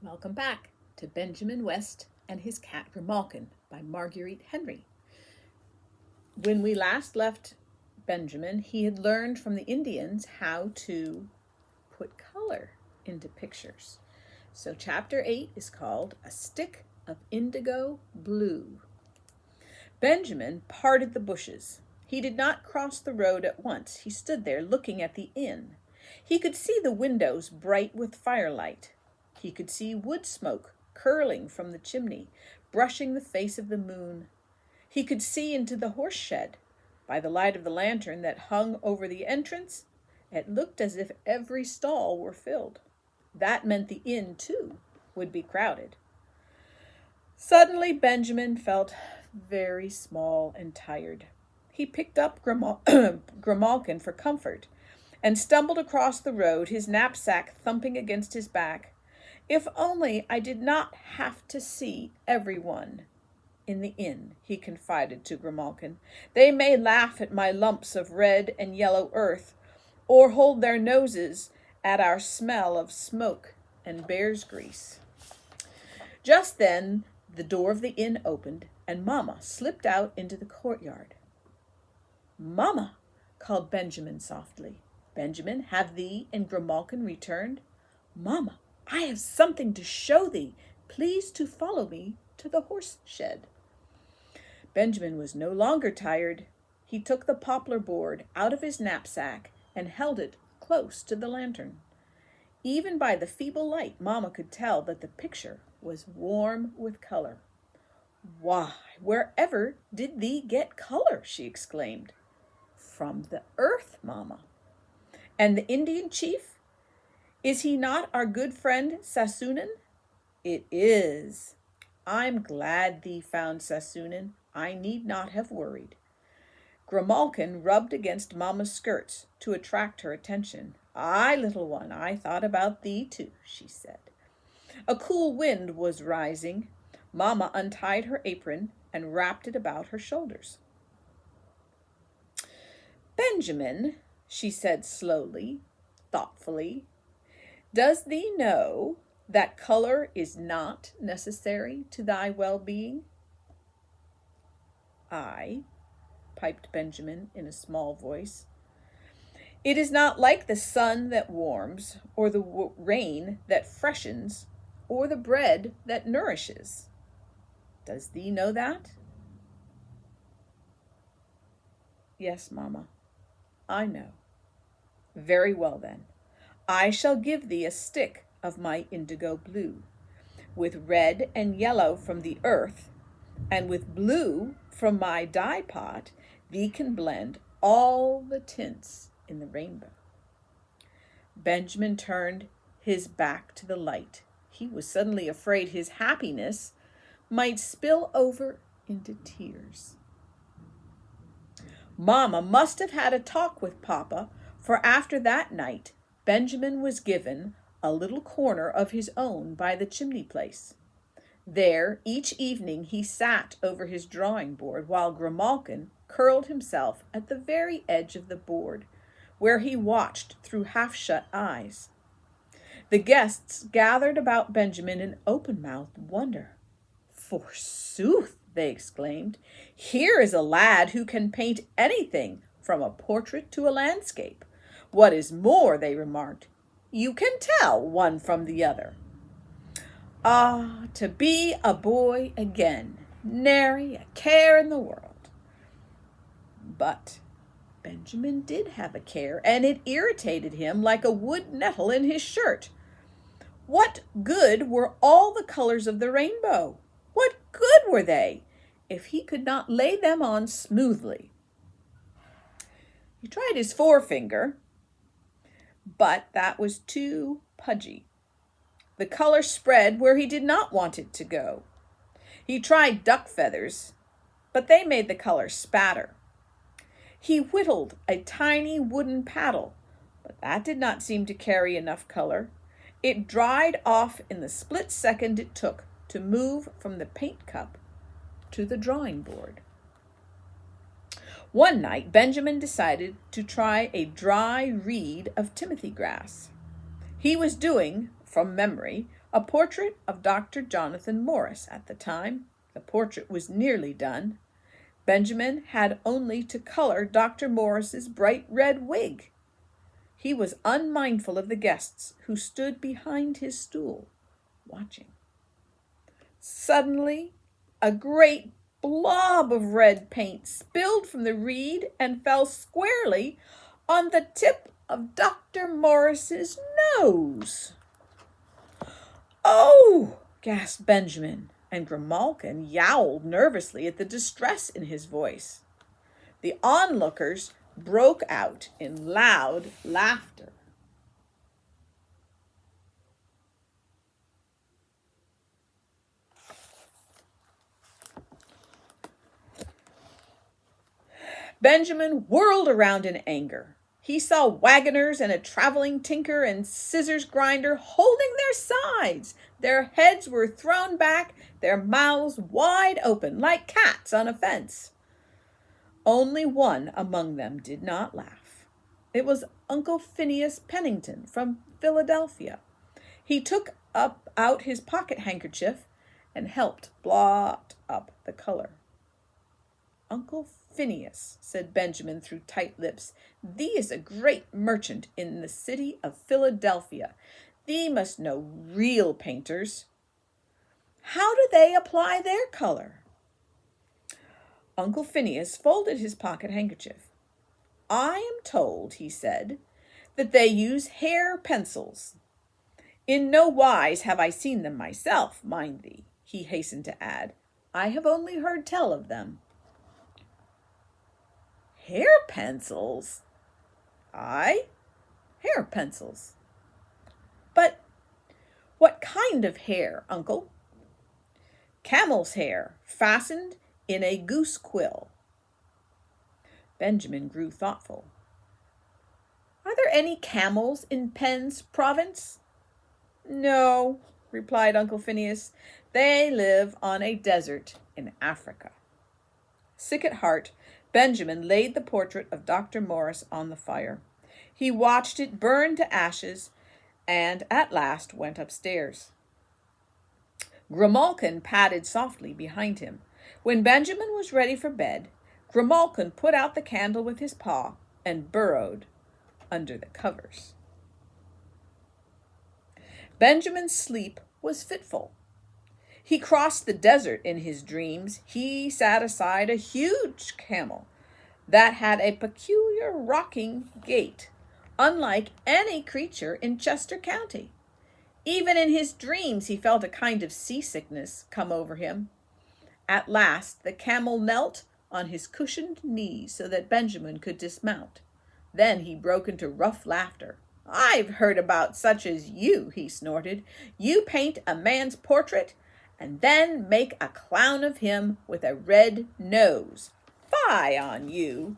Welcome back to Benjamin West and His Cat Grimalkin by Marguerite Henry. When we last left Benjamin, he had learned from the Indians how to put color into pictures. So chapter 8 is called A Stick of Indigo Blue. Benjamin parted the bushes. He did not cross the road at once. He stood there looking at the inn. He could see the windows bright with firelight. He could see wood smoke curling from the chimney, brushing the face of the moon. He could see into the horse shed. By the light of the lantern that hung over the entrance, it looked as if every stall were filled. That meant the inn, too, would be crowded. Suddenly, Benjamin felt very small and tired. He picked up Grimalkin for comfort and stumbled across the road, his knapsack thumping against his back. If only I did not have to see everyone in the inn, he confided to Grimalkin. They may laugh at my lumps of red and yellow earth, or hold their noses at our smell of smoke and bear's grease. Just then, the door of the inn opened, and Mamma slipped out into the courtyard. "Mamma," called Benjamin softly. "Benjamin, have thee and Grimalkin returned?" "Mamma, I have something to show thee. Please to follow me to the horse shed." Benjamin was no longer tired. He took the poplar board out of his knapsack and held it close to the lantern. Even by the feeble light, Mamma could tell that the picture was warm with color. "Why, wherever did thee get color?" she exclaimed. "From the earth, Mamma." "And the Indian chief? Is he not our good friend Sassunan?" "It is." "I'm glad thee found Sassunan. I need not have worried." Grimalkin rubbed against Mamma's skirts to attract her attention. "Aye, little one, I thought about thee too," she said. A cool wind was rising. Mamma untied her apron and wrapped it about her shoulders. "Benjamin," she said slowly, thoughtfully, "does thee know that color is not necessary to thy well-being?" "Aye," piped Benjamin in a small voice. "It is not like the sun that warms, or the rain that freshens, or the bread that nourishes. Does thee know that?" "Yes, Mamma, I know." "Very well, then. I shall give thee a stick of my indigo blue, with red and yellow from the earth, and with blue from my dye pot. Thee can blend all the tints in the rainbow." Benjamin turned his back to the light. He was suddenly afraid his happiness might spill over into tears. Mamma must have had a talk with Papa, for after that night, Benjamin was given a little corner of his own by the chimney place. There, each evening, he sat over his drawing board while Grimalkin curled himself at the very edge of the board, where he watched through half-shut eyes. The guests gathered about Benjamin in open-mouthed wonder. "Forsooth," they exclaimed, "here is a lad who can paint anything from a portrait to a landscape. What is more," they remarked, "you can tell one from the other." Ah, to be a boy again, nary a care in the world. But Benjamin did have a care, and it irritated him like a wood nettle in his shirt. What good were all the colors of the rainbow? What good were they if he could not lay them on smoothly? He tried his forefinger, but that was too pudgy. The color spread where he did not want it to go. He tried duck feathers, but they made the color spatter. He whittled a tiny wooden paddle, but that did not seem to carry enough color. It dried off in the split second it took to move from the paint cup to the drawing board. One night, Benjamin decided to try a dry reed of timothy grass. He was doing, from memory, a portrait of Dr. Jonathan Morris at the time. The portrait was nearly done. Benjamin had only to color Dr. Morris's bright red wig. He was unmindful of the guests who stood behind his stool, watching. Suddenly, a great blob of red paint spilled from the reed and fell squarely on the tip of Dr. Morris's nose. "Oh!" gasped Benjamin, and Grimalkin yowled nervously at the distress in his voice. The onlookers broke out in loud laughter. Benjamin whirled around in anger. He saw wagoners and a traveling tinker and scissors grinder holding their sides. Their heads were thrown back, their mouths wide open like cats on a fence. Only one among them did not laugh. It was Uncle Phineas Pennington from Philadelphia. He took out his pocket handkerchief and helped blot up the color. "Uncle Phineas," said Benjamin through tight lips, "thee is a great merchant in the city of Philadelphia. Thee must know real painters. How do they apply their color?" Uncle Phineas folded his pocket handkerchief. "I am told," he said, "that they use hair pencils. In no wise have I seen them myself, mind thee," he hastened to add. "I have only heard tell of them." "Hair pencils?" "Aye, hair pencils." "But what kind of hair, uncle?" "Camel's hair, fastened in a goose quill." Benjamin grew thoughtful. "Are there any camels in Penn's province?" "No," replied Uncle Phineas. "They live on a desert in Africa." Sick at heart, Benjamin laid the portrait of Dr. Morris on the fire. He watched it burn to ashes and at last went upstairs. Grimalkin padded softly behind him. When Benjamin was ready for bed, Grimalkin put out the candle with his paw and burrowed under the covers. Benjamin's sleep was fitful. He crossed the desert in his dreams. He sat aside a huge camel that had a peculiar rocking gait, unlike any creature in Chester County. Even in his dreams he felt a kind of seasickness come over him. At last the camel knelt on his cushioned knees so that Benjamin could dismount. Then he broke into rough laughter. "I've heard about such as you," he snorted. "You paint a man's portrait and then make a clown of him with a red nose. Fie on you!"